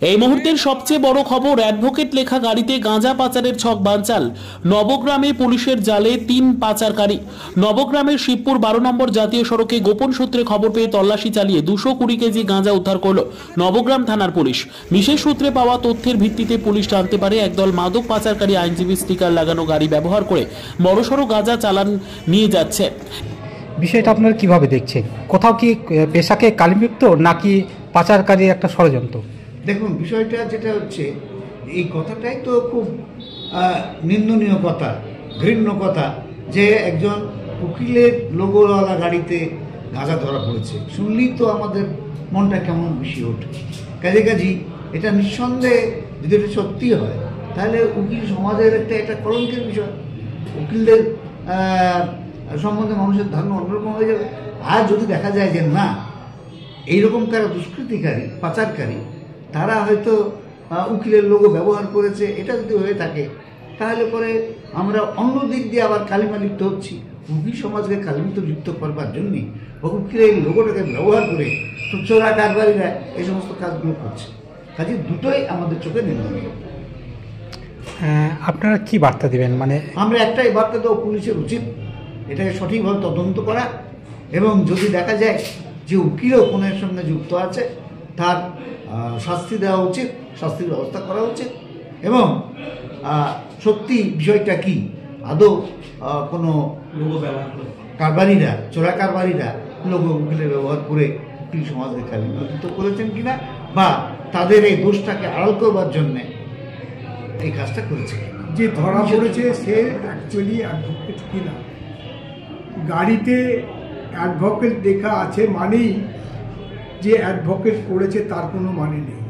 এই মুহূর্তের সবচেয়ে বড় খবর, অ্যাডভোকেট লেখা গাড়িতে গাঁজা পাচারের ছক বানচাল। নবগ্রামে পুলিশের জালে 3 পাচারকারী। নবগ্রামের শিবপুর 12 নম্বর জাতীয় সড়কে গোপন সূত্রে খবর পেয়ে তল্লাশি চালিয়ে 220 কেজি গাঁজা উদ্ধার করল নবগ্রাম থানার পুলিশ। বিশেষ সূত্রে পাওয়া তথ্যের ভিত্তিতে পুলিশ জানতে পারে একদল মাদক পাচারকারী আইনজীবী স্টিকার লাগানো গাড়ি ব্যবহার করে বড়সড় গাঁজা চালান নিয়ে যাচ্ছে। বিষয়টা আপনারা কিভাবে দেখছেন? কোথাও কি পেশাকে কালিমুক্ত নাকি পাচারকারী একটা ষড়যন্ত্র? দেখুন, বিষয়টা যেটা হচ্ছে, এই কথাটাই তো খুব নিন্দনীয় কথা, ঘৃণ্য কথা, যে একজন উকিলের লোগোওয়ালা গাড়িতে গাঁজা ধরা পড়েছে। শুনলেই তো আমাদের মনটা কেমন বেশি ওঠে। কাজে এটা নিঃসন্দেহে যদি এটা সত্যি হয়, তাহলে উকিল সমাজের একটা কলঙ্কের বিষয়। উকিলদের সম্বন্ধে মানুষের ধারণা অন্যরকম হয়ে যাবে। আর যদি দেখা যায় যে না, এইরকম কারা দুষ্কৃতিকারী, পাচারকারী, তারা হয়তো উকিলের লোগো ব্যবহার করেছে, এটা যদি হয়ে থাকে, তাহলে পরে আমরা অন্য দিক দিয়ে আবার কালিমা লিপ্ত হচ্ছি। উকিল সমাজকে কালিমা যুক্ত করবার জন্যে উকিলের এই লোগোটাকে ব্যবহার করে চোরা কারবারিরা এই সমস্ত কাজগুলো করছে। কাজে দুটোই আমাদের চোখে নিন্দনীয়। আপনারা কি বার্তা দেবেন? মানে আমরা একটাই বার্তা দেবো, পুলিশের উচিত এটাকে সঠিকভাবে তদন্ত করা, এবং যদি দেখা যায় যে উকিলও খুনের সঙ্গে যুক্ত আছে, তার শাস্তি দেওয়া উচিত, শাস্তির ব্যবস্থা করা উচিত। এবং সত্যি বিষয়টা কি, আদৌ কোনো লোগো ব্যবহার করে কারবারিরা, চোরা কারবারিরা লোগো উকিলের ব্যবহার করে উকিল সমাজকে কালিমালিপ্ত করেছেন কিনা, বা তাদের এই দোষটাকে আড়াল করবার জন্যে এই কাজটা করেছে। যে ধরা পড়েছে সে অ্যাকচুয়ালি অ্যাডভোকেট কিনা। গাড়িতে অ্যাডভোকেট লেখা আছে মানেই যে অ্যাডভোকেট করেছে তার কোনো মানে নেই।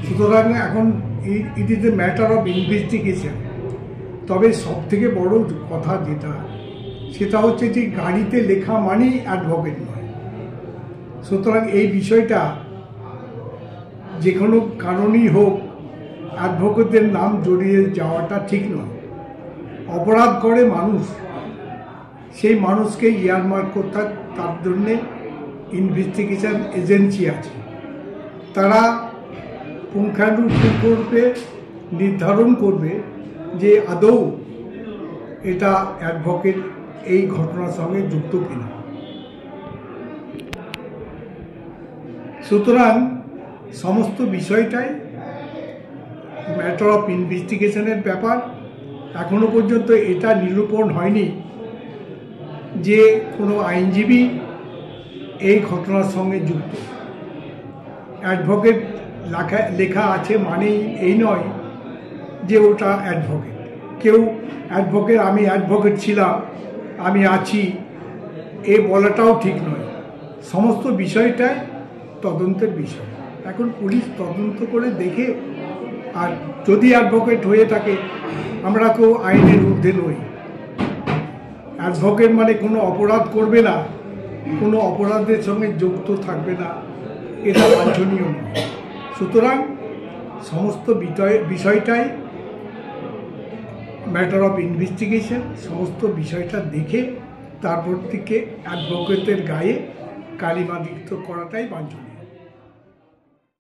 সুতরাং এখন it is a matter of investigation. তবে সব থেকে বড় কথা যেটা, সেটা হচ্ছে যে গাড়িতে লেখা মানেই অ্যাডভোকেট নয়। সুতরাং এই বিষয়টা যে কোনো কারণেই হোক, অ্যাডভোকেটদের নাম জড়িয়ে যাওয়াটা ঠিক নয়। অপরাধ করে মানুষ, সেই মানুষকে ইয়ারমার্ক করতে, তার জন্যে ইনভেস্টিগেশন এজেন্সি আছে। তারা পুঙ্খানুপুঙ্খরূপে নির্ধারণ করবে যে আদৌ এটা অ্যাডভোকেট এই ঘটনার সঙ্গে যুক্ত কিনা। সুতরাং সমস্ত বিষয়টাই ম্যাটার অফ ইনভেস্টিগেশনের ব্যাপার। এখনো পর্যন্ত এটা নিরূপণ হয়নি যে কোনো আইনজীবী এই ঘটনার সঙ্গে যুক্ত। অ্যাডভোকেট লেখা আছে মানেই এই নয় যে ওটা অ্যাডভোকেট। কেউ অ্যাডভোকেট, আমি অ্যাডভোকেট ছিলাম, আমি আছি, এ বলাটাও ঠিক নয়। সমস্ত বিষয়টাই তদন্তের বিষয়। এখন পুলিশ তদন্ত করে দেখে, আর যদি অ্যাডভোকেট হয়ে থাকে, আমরা কেউ আইনের ঊর্ধ্বে নই। অ্যাডভোকেট মানে কোনো অপরাধ করবে না, কোনো অপরাধের সঙ্গে যুক্ত থাকবে না, এটা বাঞ্ছনীয় নয়। সুতরাং সমস্ত বিষয়টাই ম্যাটার অফ ইনভেস্টিগেশন। সমস্ত বিষয়টা দেখে তারপর থেকে অ্যাডভোকেটের গায়ে কালিমালিপ্ত করাটাই বাঞ্ছনীয়।